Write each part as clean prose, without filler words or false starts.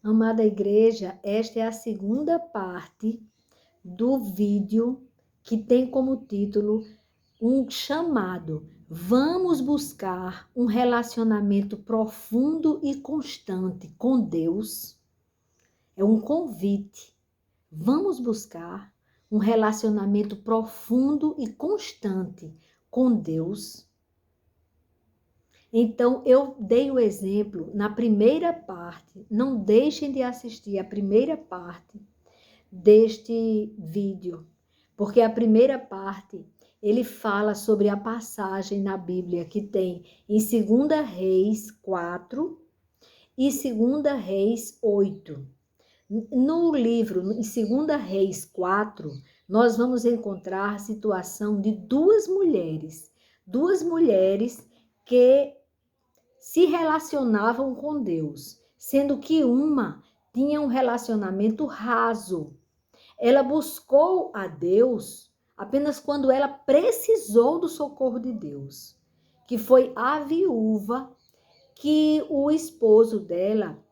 Amada igreja, esta é a segunda parte do vídeo que tem como título um chamado. Vamos buscar um relacionamento profundo e constante com Deus. É um convite. Vamos buscar um relacionamento profundo e constante com Deus. Então, eu dei o exemplo na primeira parte. Não deixem de assistir a primeira parte deste vídeo, porque a primeira parte, ele fala sobre a passagem na Bíblia que tem em 2 Reis 4 e 2 Reis 8. No livro, em 2 Reis 4, nós vamos encontrar a situação de duas mulheres que se relacionavam com Deus, sendo que uma tinha um relacionamento raso. Ela buscou a Deus apenas quando ela precisou do socorro de Deus, que foi a viúva, que o esposo dela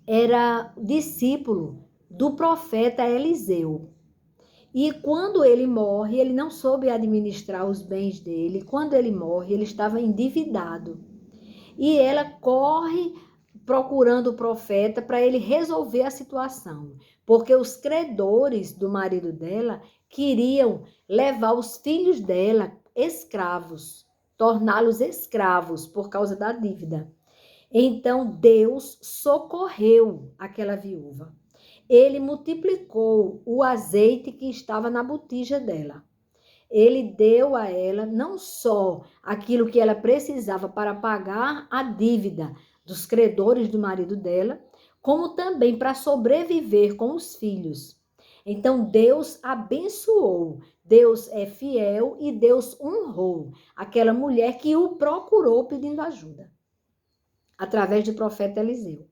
era discípulo do profeta Eliseu. E quando ele morre, ele não soube administrar os bens dele. Quando ele morre, ele estava endividado. E ela corre procurando o profeta para ele resolver a situação, porque os credores do marido dela queriam levar os filhos dela escravos, torná-los escravos por causa da dívida. Então Deus socorreu aquela viúva. Ele multiplicou o azeite que estava na botija dela. Ele deu a ela não só aquilo que ela precisava para pagar a dívida dos credores do marido dela, como também para sobreviver com os filhos. Então Deus abençoou, Deus é fiel e Deus honrou aquela mulher que o procurou pedindo ajuda, através do profeta Eliseu.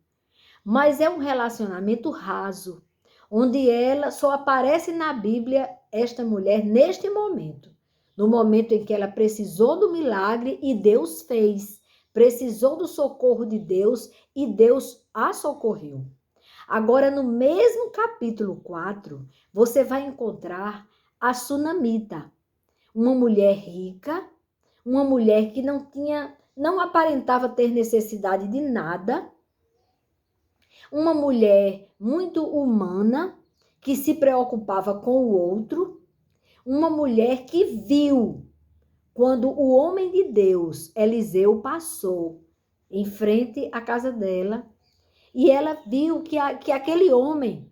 Mas é um relacionamento raso, onde ela só aparece na Bíblia, esta mulher, neste momento. No momento em que ela precisou do milagre e Deus fez. Precisou do socorro de Deus e Deus a socorreu. Agora, no mesmo capítulo 4, você vai encontrar a Sunamita, uma mulher rica, uma mulher que não aparentava ter necessidade de nada, uma mulher muito humana, que se preocupava com o outro, uma mulher que viu quando o homem de Deus, Eliseu, passou em frente à casa dela, e ela viu que aquele homem,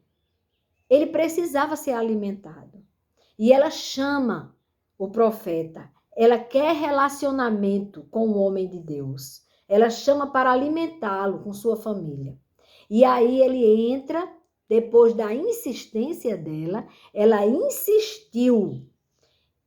ele precisava ser alimentado. E ela chama o profeta, ela quer relacionamento com o homem de Deus, ela chama para alimentá-lo com sua família. E aí ele entra, depois da insistência dela, ela insistiu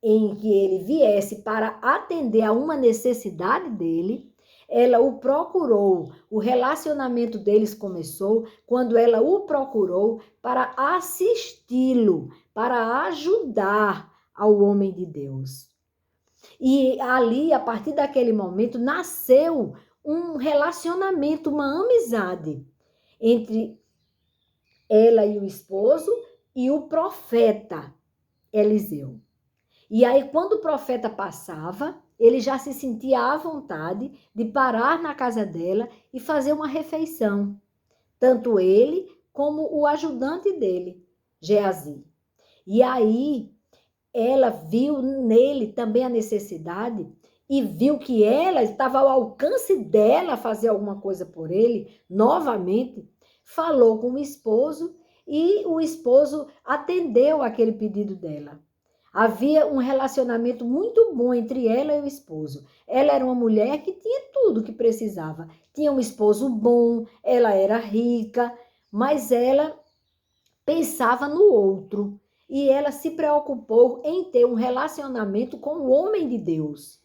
em que ele viesse para atender a uma necessidade dele. Ela o procurou, o relacionamento deles começou quando ela o procurou para assisti-lo, para ajudar ao homem de Deus. E ali, a partir daquele momento, nasceu um relacionamento, uma amizade entre ela e o esposo e o profeta Eliseu. E aí, quando o profeta passava, ele já se sentia à vontade de parar na casa dela e fazer uma refeição. Tanto ele como o ajudante dele, Geazi. E aí, ela viu nele também a necessidade e viu que ela estava ao alcance dela fazer alguma coisa por ele, novamente, falou com o esposo e o esposo atendeu aquele pedido dela. Havia um relacionamento muito bom entre ela e o esposo. Ela era uma mulher que tinha tudo o que precisava. Tinha um esposo bom, ela era rica, mas ela pensava no outro. E ela se preocupou em ter um relacionamento com o homem de Deus,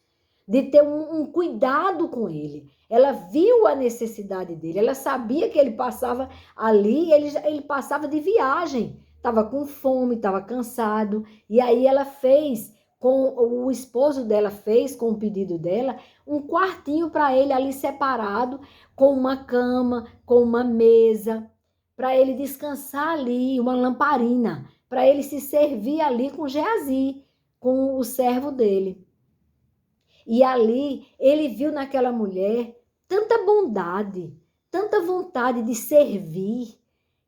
de ter um cuidado com ele. Ela viu a necessidade dele, ela sabia que ele passava ali, ele passava de viagem, estava com fome, estava cansado, e aí ela fez com o esposo dela fez, com o pedido dela, um quartinho para ele ali separado, com uma cama, com uma mesa, para ele descansar ali, uma lamparina, para ele se servir ali com Geazi, com o servo dele. E ali ele viu naquela mulher tanta bondade, tanta vontade de servir,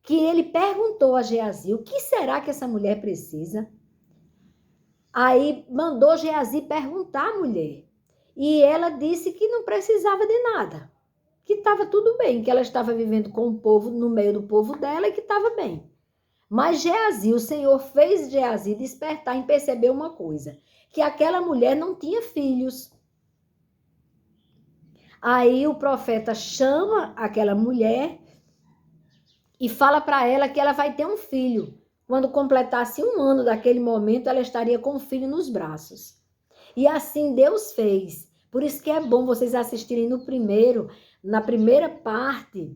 que ele perguntou a Geazi: o que será que essa mulher precisa? Aí mandou Geazi perguntar à mulher. E ela disse que não precisava de nada, que estava tudo bem, que ela estava vivendo com o povo, no meio do povo dela, e que estava bem. Mas Geazi, o Senhor fez Geazi despertar e perceber uma coisa, que aquela mulher não tinha filhos. Aí o profeta chama aquela mulher e fala para ela que ela vai ter um filho. Quando completasse 1 ano daquele momento, ela estaria com o filho nos braços. E assim Deus fez. Por isso que é bom vocês assistirem na primeira parte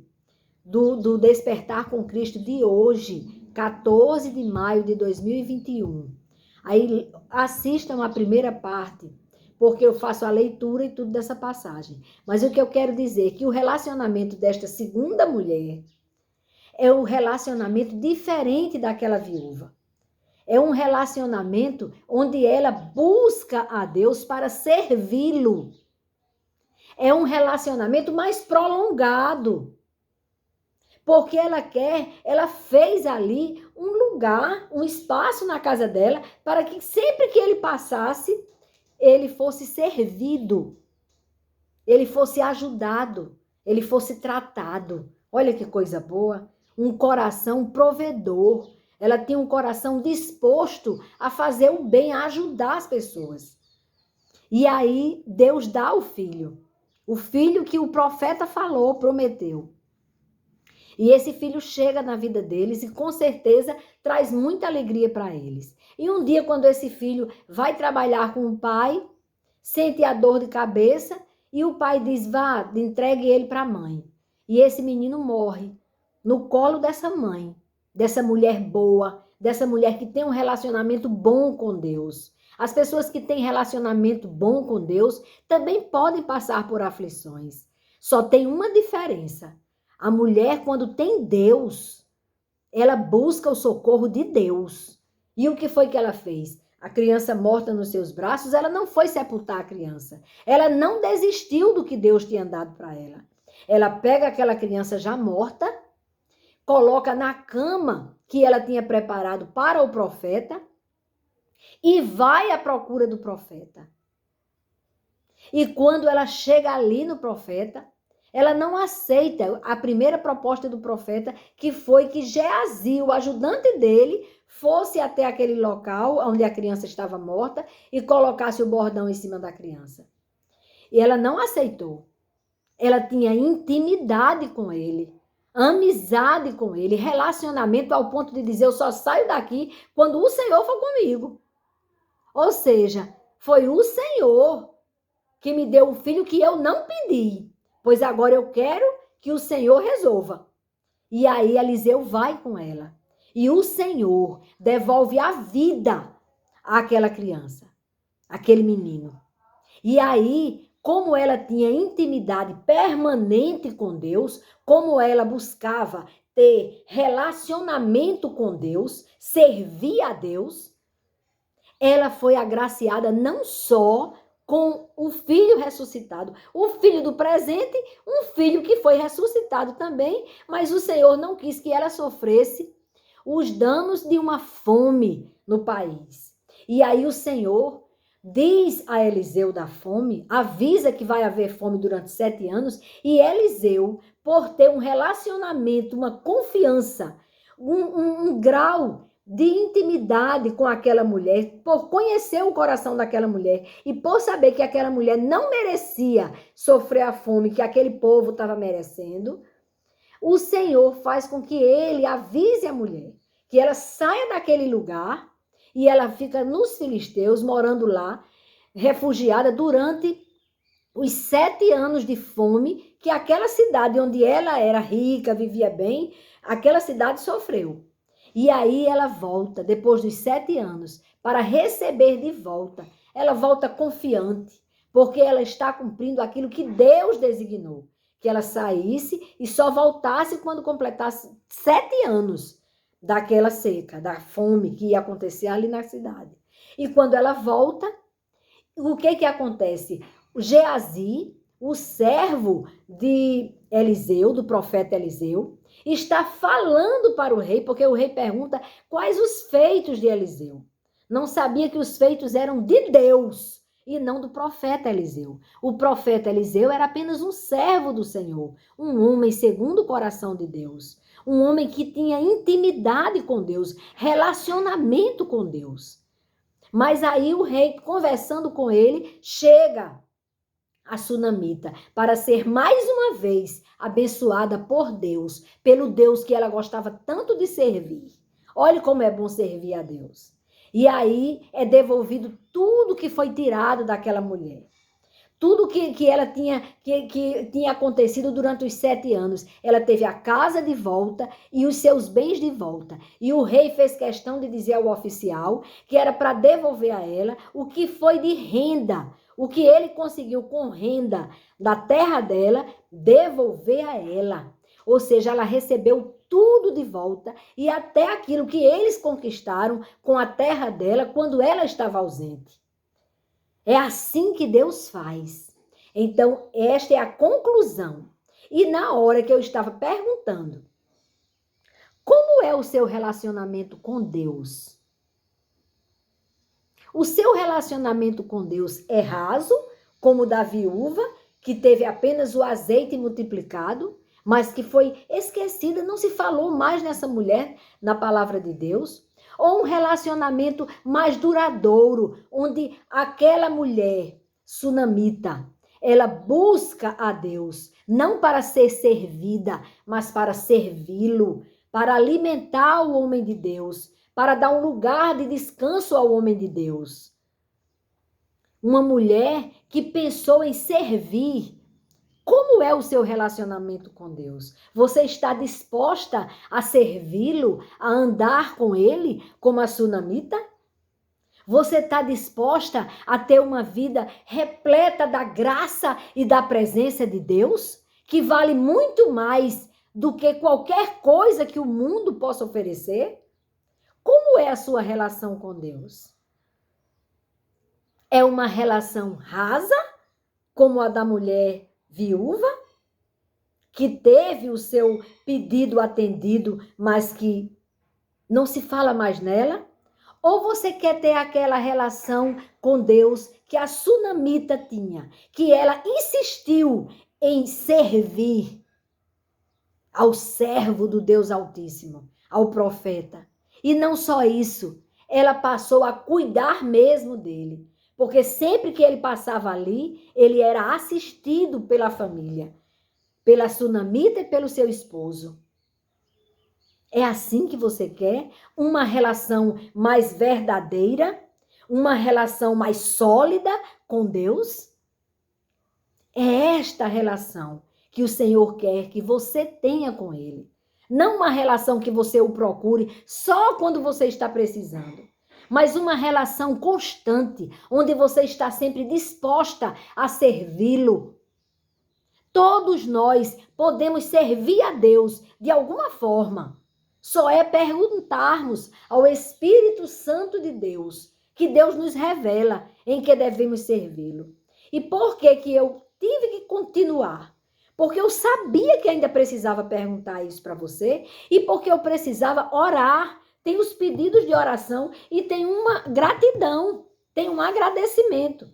do Despertar com Cristo de hoje, 14 de maio de 2021. Aí assistam a primeira parte, porque eu faço a leitura e tudo dessa passagem. Mas o que eu quero dizer é que o relacionamento desta segunda mulher é um relacionamento diferente daquela viúva. É um relacionamento onde ela busca a Deus para servi-lo. É um relacionamento mais prolongado. Porque ela fez ali um lugar, um espaço na casa dela, para que sempre que ele passasse, ele fosse servido, ele fosse ajudado, ele fosse tratado. Olha que coisa boa. Um coração provedor. Ela tinha um coração disposto a fazer o bem, a ajudar as pessoas. E aí Deus dá o filho que o profeta falou, prometeu. E esse filho chega na vida deles e com certeza traz muita alegria para eles. E um dia, quando esse filho vai trabalhar com o pai, sente a dor de cabeça e o pai diz: vá, entregue ele para a mãe. E esse menino morre no colo dessa mãe, dessa mulher boa, dessa mulher que tem um relacionamento bom com Deus. As pessoas que têm relacionamento bom com Deus também podem passar por aflições. Só tem uma diferença. A mulher, quando tem Deus, ela busca o socorro de Deus. E o que foi que ela fez? A criança morta nos seus braços, ela não foi sepultar a criança. Ela não desistiu do que Deus tinha dado para ela. Ela pega aquela criança já morta, coloca na cama que ela tinha preparado para o profeta e vai à procura do profeta. E quando ela chega ali no profeta, ela não aceita a primeira proposta do profeta, que foi que Geazi, o ajudante dele, fosse até aquele local onde a criança estava morta e colocasse o bordão em cima da criança. E ela não aceitou. Ela tinha intimidade com ele, amizade com ele, relacionamento ao ponto de dizer: eu só saio daqui quando o Senhor for comigo. Ou seja, foi o Senhor que me deu um filho que eu não pedi, pois agora eu quero que o Senhor resolva. E aí Eliseu vai com ela. E o Senhor devolve a vida àquela criança, àquele menino. E aí, como ela tinha intimidade permanente com Deus, como ela buscava ter relacionamento com Deus, servir a Deus, ela foi agraciada não só com o filho ressuscitado, o filho do presente, um filho que foi ressuscitado também, mas o Senhor não quis que ela sofresse os danos de uma fome no país. E aí o Senhor diz a Eliseu da fome, avisa que vai haver fome durante 7 anos, e Eliseu, por ter um relacionamento, uma confiança, um grau de intimidade com aquela mulher, por conhecer o coração daquela mulher e por saber que aquela mulher não merecia sofrer a fome que aquele povo estava merecendo, o Senhor faz com que ele avise a mulher que ela saia daquele lugar e ela fica nos filisteus, morando lá, refugiada durante os 7 anos de fome que aquela cidade onde ela era rica, vivia bem, aquela cidade sofreu. E aí ela volta, depois dos 7 anos, para receber de volta. Ela volta confiante, porque ela está cumprindo aquilo que Deus designou. Que ela saísse e só voltasse quando completasse 7 anos daquela seca, da fome que ia acontecer ali na cidade. E quando ela volta, o que acontece? O Geazi, o servo de Eliseu, do profeta Eliseu, está falando para o rei, porque o rei pergunta quais os feitos de Eliseu. Não sabia que os feitos eram de Deus e não do profeta Eliseu. O profeta Eliseu era apenas um servo do Senhor, um homem segundo o coração de Deus, um homem que tinha intimidade com Deus, relacionamento com Deus. Mas aí o rei, conversando com ele, chega a sunamita para ser mais uma vez abençoada por Deus, pelo Deus que ela gostava tanto de servir. Olhe como é bom servir a Deus. E aí é devolvido tudo que foi tirado daquela mulher. Tudo que ela que tinha acontecido durante os 7 anos. Ela teve a casa de volta e os seus bens de volta. E o rei fez questão de dizer ao oficial que era para devolver a ela o que foi de renda, o que ele conseguiu com renda da terra dela, devolver a ela. Ou seja, ela recebeu tudo de volta e até aquilo que eles conquistaram com a terra dela quando ela estava ausente. É assim que Deus faz. Então, esta é a conclusão. E na hora que eu estava perguntando, como é o seu relacionamento com Deus? O seu relacionamento com Deus é raso, como o da viúva, que teve apenas o azeite multiplicado, mas que foi esquecida, não se falou mais nessa mulher na palavra de Deus? Ou um relacionamento mais duradouro, onde aquela mulher sunamita, ela busca a Deus, não para ser servida, mas para servi-lo, para alimentar o homem de Deus, para dar um lugar de descanso ao homem de Deus. Uma mulher que pensou em servir. Como é o seu relacionamento com Deus? Você está disposta a servi-lo, a andar com ele como a sunamita? Você está disposta a ter uma vida repleta da graça e da presença de Deus? Que vale muito mais do que qualquer coisa que o mundo possa oferecer? Como é a sua relação com Deus? É uma relação rasa, como a da mulher viúva, que teve o seu pedido atendido, mas que não se fala mais nela? Ou você quer ter aquela relação com Deus que a sunamita tinha, que ela insistiu em servir ao servo do Deus Altíssimo, ao profeta? E não só isso, ela passou a cuidar mesmo dele, porque sempre que ele passava ali, ele era assistido pela família, pela sunamita e pelo seu esposo. É assim que você quer? Uma relação mais verdadeira? Uma relação mais sólida com Deus? É esta relação que o Senhor quer que você tenha com Ele. Não uma relação que você o procure só quando você está precisando, mas uma relação constante, onde você está sempre disposta a servi-lo. Todos nós podemos servir a Deus de alguma forma. Só é perguntarmos ao Espírito Santo de Deus, que Deus nos revela em que devemos servi-lo. E por que eu tive que continuar? Porque eu sabia que ainda precisava perguntar isso para você e porque eu precisava orar. Tem os pedidos de oração e tem uma gratidão, tem um agradecimento.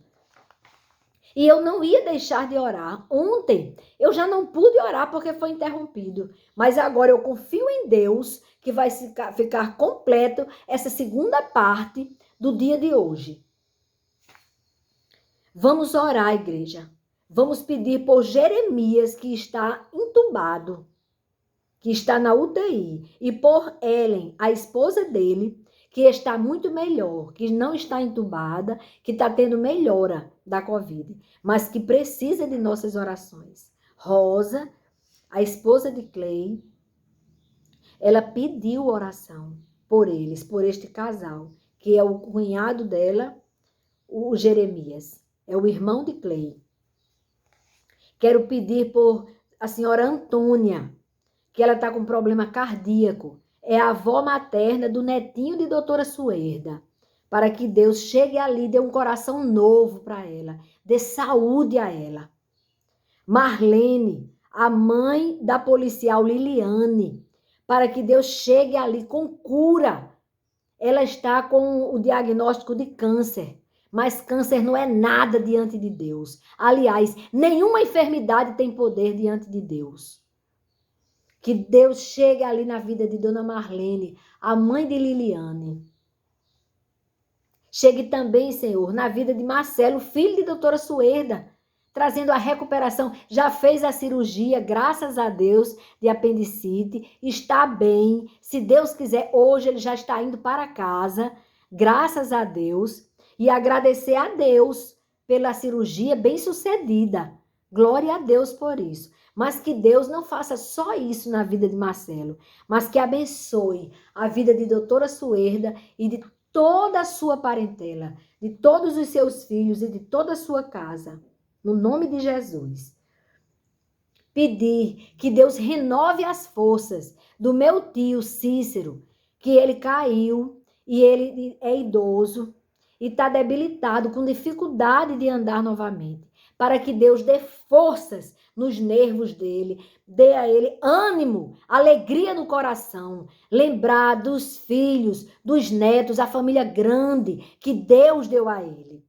E eu não ia deixar de orar. Ontem eu já não pude orar porque foi interrompido. Mas agora eu confio em Deus que vai ficar completo essa segunda parte do dia de hoje. Vamos orar, igreja. Vamos pedir por Jeremias, que está entubado, que está na UTI. E por Ellen, a esposa dele, que está muito melhor, que não está entubada, que está tendo melhora da Covid, mas que precisa de nossas orações. Rosa, a esposa de Clay, ela pediu oração. por eles, por este casal, que é o cunhado dela, o Jeremias, é o irmão de Clay. Quero pedir por a senhora Antônia, que ela está com problema cardíaco. É a avó materna do netinho de doutora Suerda. Para que Deus chegue ali e dê um coração novo para ela. Dê saúde a ela. Marlene, a mãe da policial Liliane. Para que Deus chegue ali com cura. Ela está com o diagnóstico de câncer. Mas câncer não é nada diante de Deus. Aliás, nenhuma enfermidade tem poder diante de Deus. Que Deus chegue ali na vida de Dona Marlene, a mãe de Liliane. Chegue também, Senhor, na vida de Marcelo, filho de doutora Suerda, trazendo a recuperação. Já fez a cirurgia, graças a Deus, de apendicite. Está bem. Se Deus quiser, hoje ele já está indo para casa, graças a Deus. E agradecer a Deus pela cirurgia bem-sucedida. Glória a Deus por isso. Mas que Deus não faça só isso na vida de Marcelo, mas que abençoe a vida de doutora Suerda e de toda a sua parentela, de todos os seus filhos e de toda a sua casa. No nome de Jesus. Pedir que Deus renove as forças do meu tio Cícero, que ele caiu e ele é idoso e está debilitado, com dificuldade de andar novamente. Para que Deus dê forças nos nervos dele, dê a ele ânimo, alegria no coração, lembrar dos filhos, dos netos, a família grande que Deus deu a ele.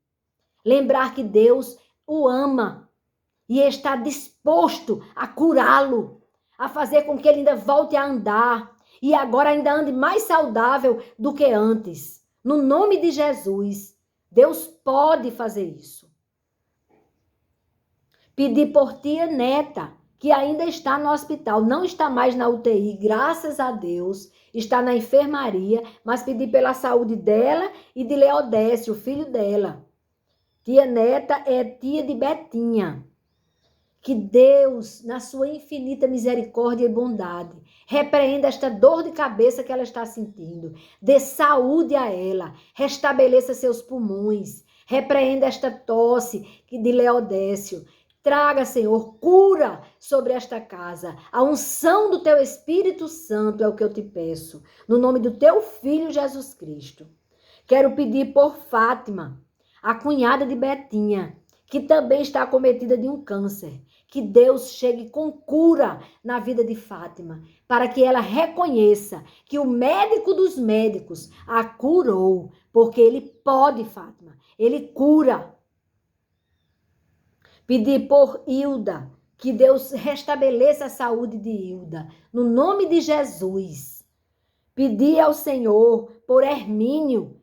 Lembrar que Deus o ama e está disposto a curá-lo, a fazer com que ele ainda volte a andar e agora ainda ande mais saudável do que antes. No nome de Jesus, Deus pode fazer isso. Pedir por tia Neta, que ainda está no hospital, não está mais na UTI, graças a Deus, está na enfermaria, mas pedir pela saúde dela e de Leodécio, o filho dela. Tia Neta é tia de Betinha. Que Deus, na sua infinita misericórdia e bondade, repreenda esta dor de cabeça que ela está sentindo. Dê saúde a ela, restabeleça seus pulmões, repreenda esta tosse de Leodécio. Traga, Senhor, cura sobre esta casa. A unção do teu Espírito Santo é o que eu te peço. No nome do teu Filho Jesus Cristo. Quero pedir por Fátima, a cunhada de Betinha, que também está acometida de um câncer. Que Deus chegue com cura na vida de Fátima, para que ela reconheça que o médico dos médicos a curou, porque ele pode, Fátima, ele cura. Pedir por Hilda, que Deus restabeleça a saúde de Hilda, no nome de Jesus. Pedir ao Senhor por Hermínio,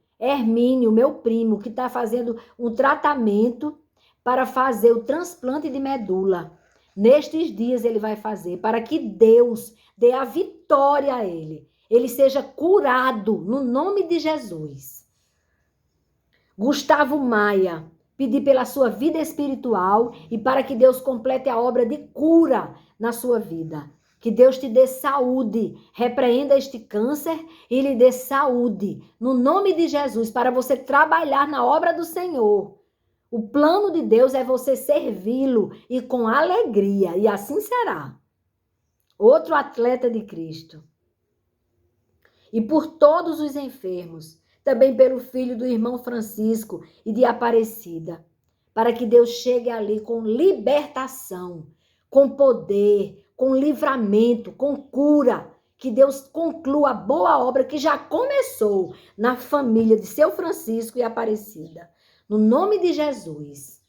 meu primo, que está fazendo um tratamento para fazer o transplante de medula. Nestes dias ele vai fazer, para que Deus dê a vitória a ele. Ele seja curado, no nome de Jesus. Gustavo Maia, pedir pela sua vida espiritual e para que Deus complete a obra de cura na sua vida. Que Deus te dê saúde, repreenda este câncer e lhe dê saúde, no nome de Jesus, para você trabalhar na obra do Senhor. O plano de Deus é você servi-lo e com alegria, e assim será. Outro atleta de Cristo. E por todos os enfermos, também pelo filho do irmão Francisco e de Aparecida, para que Deus chegue ali com libertação, com poder, com livramento, com cura, que Deus conclua a boa obra que já começou na família de seu Francisco e Aparecida. No nome de Jesus.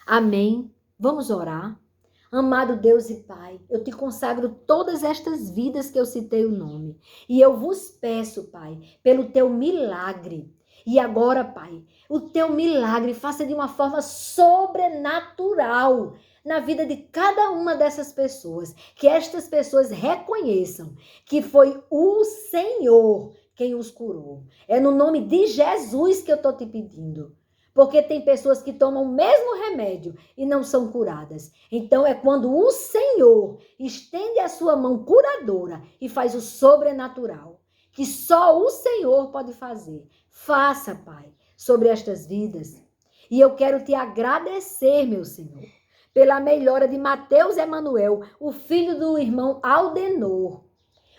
Amém. Vamos orar. Amado Deus e Pai, eu te consagro todas estas vidas que eu citei o nome. E eu vos peço, Pai, pelo teu milagre. E agora, Pai, o teu milagre faça de uma forma sobrenatural na vida de cada uma dessas pessoas. Que estas pessoas reconheçam que foi o Senhor quem os curou. É no nome de Jesus que eu estou te pedindo. Porque tem pessoas que tomam o mesmo remédio e não são curadas. Então é quando o Senhor estende a sua mão curadora e faz o sobrenatural. que só o Senhor pode fazer. Faça, Pai, sobre estas vidas. E eu quero te agradecer, meu Senhor, pela melhora de Mateus Emanuel, o filho do irmão Aldenor.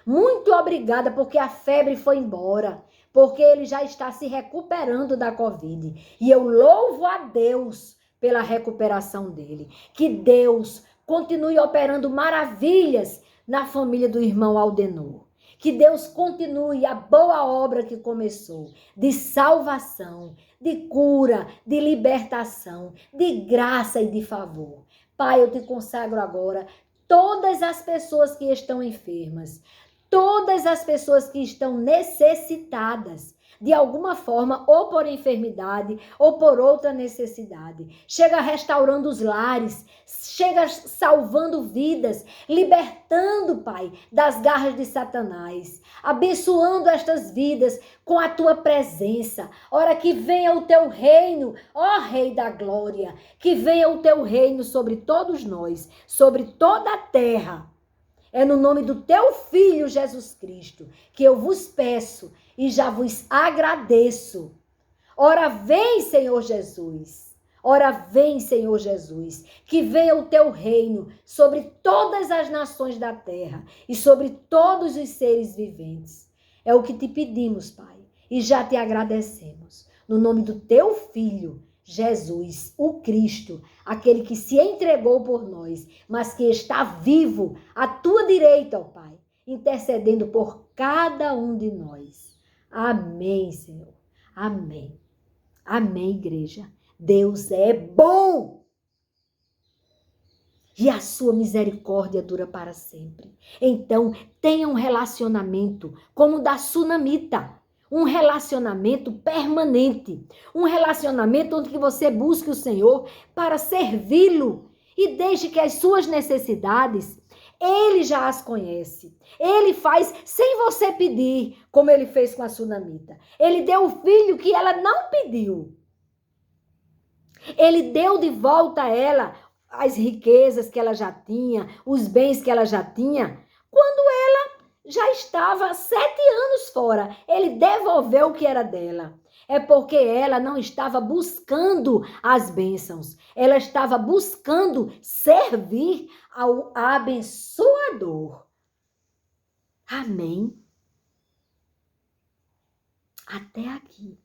Muito obrigada, porque a febre foi embora, porque ele já está se recuperando da Covid. E eu louvo a Deus pela recuperação dele. Que Deus continue operando maravilhas na família do irmão Aldenor. Que Deus continue a boa obra que começou, de salvação, de cura, de libertação, de graça e de favor. Pai, eu te consagro agora todas as pessoas que estão enfermas, todas as pessoas que estão necessitadas, de alguma forma, ou por enfermidade, ou por outra necessidade. Chega restaurando os lares, chega salvando vidas, libertando, Pai, das garras de Satanás, abençoando estas vidas com a tua presença. Ora, que venha o teu reino, ó Rei da Glória, que venha o teu reino sobre todos nós, sobre toda a terra. É no nome do teu Filho, Jesus Cristo, que eu vos peço e já vos agradeço. Ora, vem, Senhor Jesus. Ora, vem, Senhor Jesus. Que venha o teu reino sobre todas as nações da terra e sobre todos os seres viventes. É o que te pedimos, Pai, e já te agradecemos. No nome do teu Filho, Jesus, o Cristo, aquele que se entregou por nós, mas que está vivo à tua direita, ó Pai, intercedendo por cada um de nós. Amém, Senhor. Amém. Amém, igreja. Deus é bom. E a sua misericórdia dura para sempre. Então, tenha um relacionamento como o da sunamita. Um relacionamento permanente. Um relacionamento onde você busque o Senhor para servi-lo. E deixe que as suas necessidades, Ele já as conhece. Ele faz sem você pedir, como Ele fez com a sunamita. Ele deu o filho que ela não pediu. Ele deu de volta a ela as riquezas que ela já tinha, os bens que ela já tinha, quando ela já estava 7 anos fora. Ele devolveu o que era dela. É porque ela não estava buscando as bênçãos. Ela estava buscando servir ao abençoador. Amém? Até aqui.